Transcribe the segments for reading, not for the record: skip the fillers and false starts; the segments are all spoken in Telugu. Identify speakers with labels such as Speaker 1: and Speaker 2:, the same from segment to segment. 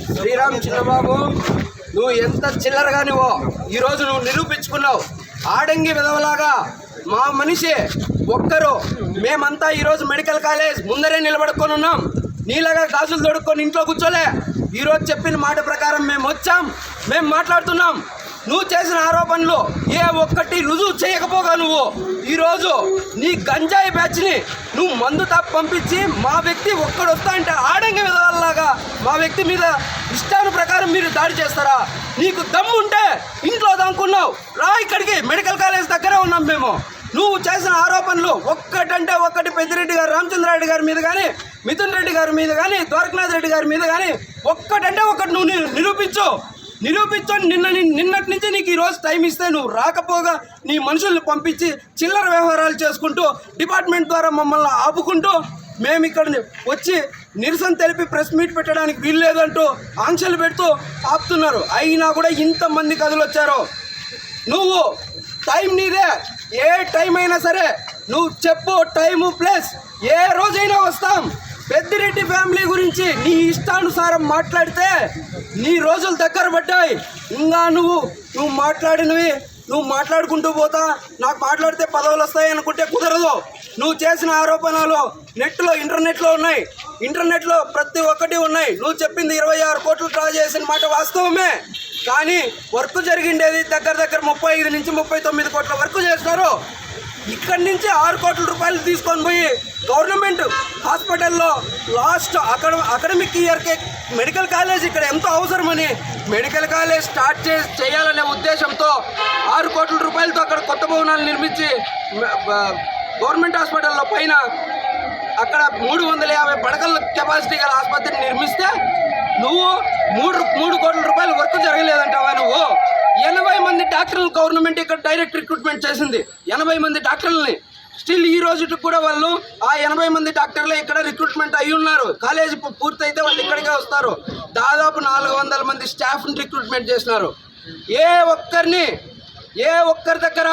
Speaker 1: శ్రీరామ్ చిన్నబాబు, నువ్వు ఎంత చిల్లరగా నువ్వు ఈరోజు నువ్వు నిరూపించుకున్నావు. ఆడంగి విధవలాగా మా మనిషి ఒక్కరు మేమంతా ఈరోజు మెడికల్ కాలేజ్ ముందరే నిలబడుకొని ఉన్నాం. నీలాగా గాజులు తొడుక్కొని ఇంట్లో కూర్చోలే. ఈరోజు చెప్పిన మాట ప్రకారం మేము వచ్చాం, మేము మాట్లాడుతున్నాం. నువ్వు చేసిన ఆరోపణలు ఏ ఒక్కటి రుజువు చేయకపోగా నువ్వు ఈరోజు నీ గంజాయి బ్యాచ్ని నువ్వు మందు తాపి పంపించి మా వ్యక్తి ఒక్కడు వస్తా అంటే ఆడంగి విధాలాగా మా వ్యక్తి మీద ఇష్టాను ప్రకారం మీరు దాడి చేస్తారా? నీకు దమ్ము ఉంటే ఇంట్లో దాక్కున్నావు రా, ఇక్కడికి మెడికల్ కాలేజ్ దగ్గరే ఉన్నాం మేము. నువ్వు చేసిన ఆరోపణలు ఒక్కటంటే ఒక్కటి పెద్దిరెడ్డి గారు రామచంద్రారెడ్డి గారి మీద కానీ, మిథున్ రెడ్డి గారి మీద కానీ, ద్వారకనాథ్ రెడ్డి గారి మీద కానీ ఒక్కటంటే ఒక్కటి నువ్వు నిరూపించు. నిన్నటి నుంచి నీకు ఈరోజు టైం ఇస్తే నువ్వు రాకపోగా నీ మనుషుల్ని పంపించి చిల్లర వ్యవహారాలు చేసుకుంటూ డిపార్ట్మెంట్ ద్వారా మమ్మల్ని ఆపుకుంటూ మేము ఇక్కడ వచ్చి నిరసన తెలిపి ప్రెస్ మీట్ పెట్టడానికి వీల్లేదంటూ ఆంక్షలు పెడుతూ ఆపుతున్నారు. అయినా కూడా ఇంతమంది కథలు వచ్చారు. నువ్వు టైం నీదే, ఏ టైం అయినా సరే నువ్వు చెప్పు, టైము ప్లేస్, ఏ రోజైనా వస్తాం. పెద్దిరెడ్డి ఫ్యామిలీ గురించి నీ ఇష్టానుసారం మాట్లాడితే నీ రోజులు దగ్గర పడ్డాయి. ఇంకా నువ్వు మాట్లాడినవి నువ్వు మాట్లాడుకుంటూ పోతా నాకు మాట్లాడితే పదవులు వస్తాయి అనుకుంటే కుదరదు. నువ్వు చేసిన ఆరోపణలు ఇంటర్నెట్లో ఉన్నాయి, ఇంటర్నెట్లో ప్రతి ఒక్కటి ఉన్నాయి. నువ్వు చెప్పింది 26 కోట్లు డ్రా చేసిన మాట వాస్తవమే, కానీ వర్క్ జరిగిండేది దగ్గర 35 నుంచి 39 కోట్ల వర్క్ చేస్తారు. ఇక్కడి నుంచి 6 కోట్ల రూపాయలు తీసుకొని పోయి గవర్నమెంట్ హాస్పిటల్లో లాస్ట్ అకాడమిక్ ఇయర్కే మెడికల్ కాలేజ్ ఇక్కడ ఎంతో అవసరమని మెడికల్ కాలేజ్ స్టార్ట్ చేయాలనే ఉద్దేశంతో 6 కోట్ల రూపాయలతో అక్కడ కొత్త భవనాలు నిర్మించి గవర్నమెంట్ హాస్పిటల్లో పైన అక్కడ 350 పడకల కెపాసిటీ గల ఆసుపత్రిని నిర్మిస్తే నువ్వు 3 కోట్ల రూపాయలు వర్క్ జరగలేదంటావా? నువ్వు 80 మంది డాక్టర్లు గవర్నమెంట్ ఇక్కడ డైరెక్ట్ రిక్రూట్మెంట్ చేసింది, 80 మంది డాక్టర్లని. స్టిల్ ఈ రోజుకి కూడా వాళ్ళు ఆ 80 మంది డాక్టర్లే ఇక్కడ రిక్రూట్మెంట్ అయి ఉన్నారు. కాలేజీ పూర్తయితే వాళ్ళు ఇక్కడికే వస్తారు. దాదాపు 400 మంది స్టాఫ్ని రిక్రూట్మెంట్ చేసినారు. ఏ ఒక్కరి దగ్గర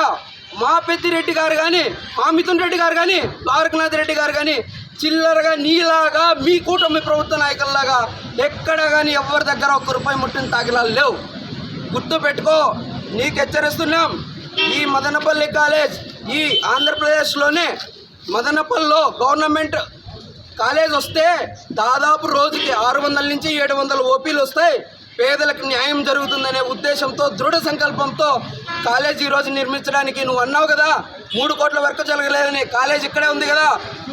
Speaker 1: మా పెద్దిరెడ్డి గారు కానీ, మా మిథున్ రెడ్డి గారు కానీ, ద్వారకనాథ్ రెడ్డి గారు కానీ చిల్లరగా నీలాగా మీ కూటమి ప్రభుత్వ నాయకుల్లాగా ఎక్కడ కానీ ఎవరి దగ్గర ₹1 ముట్టిన తాగిలాలు లేవు. గుర్తు పెట్టుకో, నీకు హెచ్చరిస్తున్నాం. ఈ మదనపల్లి కాలేజ్ ఈ ఆంధ్రప్రదేశ్లోనే మదనపల్లిలో గవర్నమెంట్ కాలేజ్ వస్తే దాదాపు రోజుకి 600 నుంచి 700 ఓపీలు వస్తాయి. పేదలకు న్యాయం జరుగుతుందనే ఉద్దేశంతో దృఢ సంకల్పంతో కాలేజ్ ఈరోజు నిర్మించడానికి నువ్వు అన్నావు కదా, 3 కోట్ల వరకు జరగలేదని. కాలేజ్ ఇక్కడే ఉంది కదా,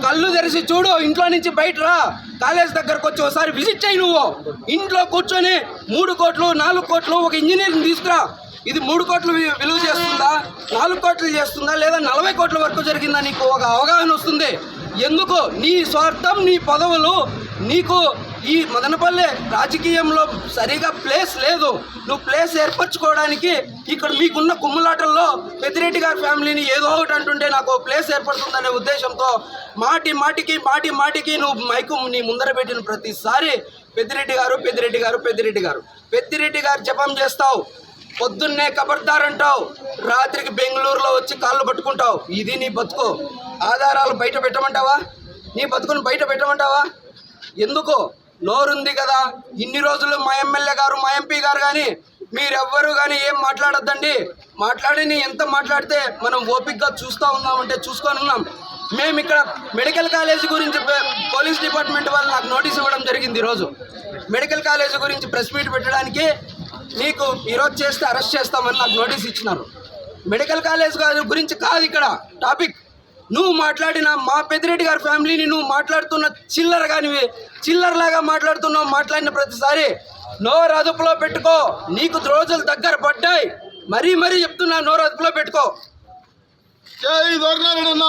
Speaker 1: కళ్ళు తెరిచి చూడు, ఇంట్లో నుంచి బయట రా, కాలేజ్ దగ్గరకు వచ్చి ఒకసారి విజిట్ చేయి. నువ్వు ఇంట్లో కూర్చొని 3 కోట్లు 4 కోట్లు ఒక ఇంజనీర్ని తీసుకురా. ఇది 3 కోట్లు విలువ చేస్తుందా, 4 కోట్లు చేస్తుందా, లేదా 40 కోట్ల వరకు జరిగిందా? నీకు ఒక అవగాహన వస్తుంది. ఎందుకు నీ స్వార్థం, నీ పదవులు, నీకు ఈ మదనపల్లె రాజకీయంలో సరిగా ప్లేస్ లేదు. నువ్వు ప్లేస్ ఏర్పరచుకోవడానికి ఇక్కడ మీకున్న కుమ్ములాటల్లో పెద్దిరెడ్డి గారి ఫ్యామిలీని ఏదో ఒకటి అంటుంటే నాకు ప్లేస్ ఏర్పడుతుందనే ఉద్దేశంతో మాటికి నువ్వు మైకు నీ ముందర పెట్టిన ప్రతిసారి పెద్దిరెడ్డి గారు జపం చేస్తావు. పొద్దున్నే ఖబర్దార్ అంటావు, రాత్రికి బెంగళూరులో వచ్చి కాళ్ళు పట్టుకుంటావు. ఇది నీ బతుకు. ఆధారాలు బయట పెట్టమంటావా? నీ బతుకుని బయట పెట్టమంటావా? ఎందుకు? నోరుంది కదా, ఇన్ని రోజులు మా ఎమ్మెల్యే గారు, మా ఎంపీ గారు కానీ మీరెవ్వరూ కానీ ఏం మాట్లాడొద్దండి. మాట్లాడిని ఎంత మాట్లాడితే మనం ఓపికగా చూస్తూ ఉన్నామంటే చూసుకొని ఉన్నాం. మేము ఇక్కడ మెడికల్ కాలేజీ గురించి పోలీస్ డిపార్ట్మెంట్ వాళ్ళు నాకు నోటీస్ ఇవ్వడం జరిగింది. ఈరోజు మెడికల్ కాలేజీ గురించి ప్రెస్ మీట్ పెట్టడానికి నీకు ఈరోజు చేస్తే అరెస్ట్ చేస్తామని నాకు నోటీస్ ఇచ్చినారు. మెడికల్ కాలేజ్ గురించి కాదు ఇక్కడ టాపిక్. నువ్వు మాట్లాడిన మా పెద్దిరెడ్డి గారి ఫ్యామిలీని నువ్వు మాట్లాడుతున్న చిల్లరలాగా మాట్లాడిన ప్రతిసారి నోరు అదుపులో పెట్టుకో. నీకు రోజులు దగ్గర పడ్డాయి. మరీ చెప్తున్నా, నోరు అదుపులో పెట్టుకో.
Speaker 2: జై ద్వారకనాథ్ రెడ్డి అన్న.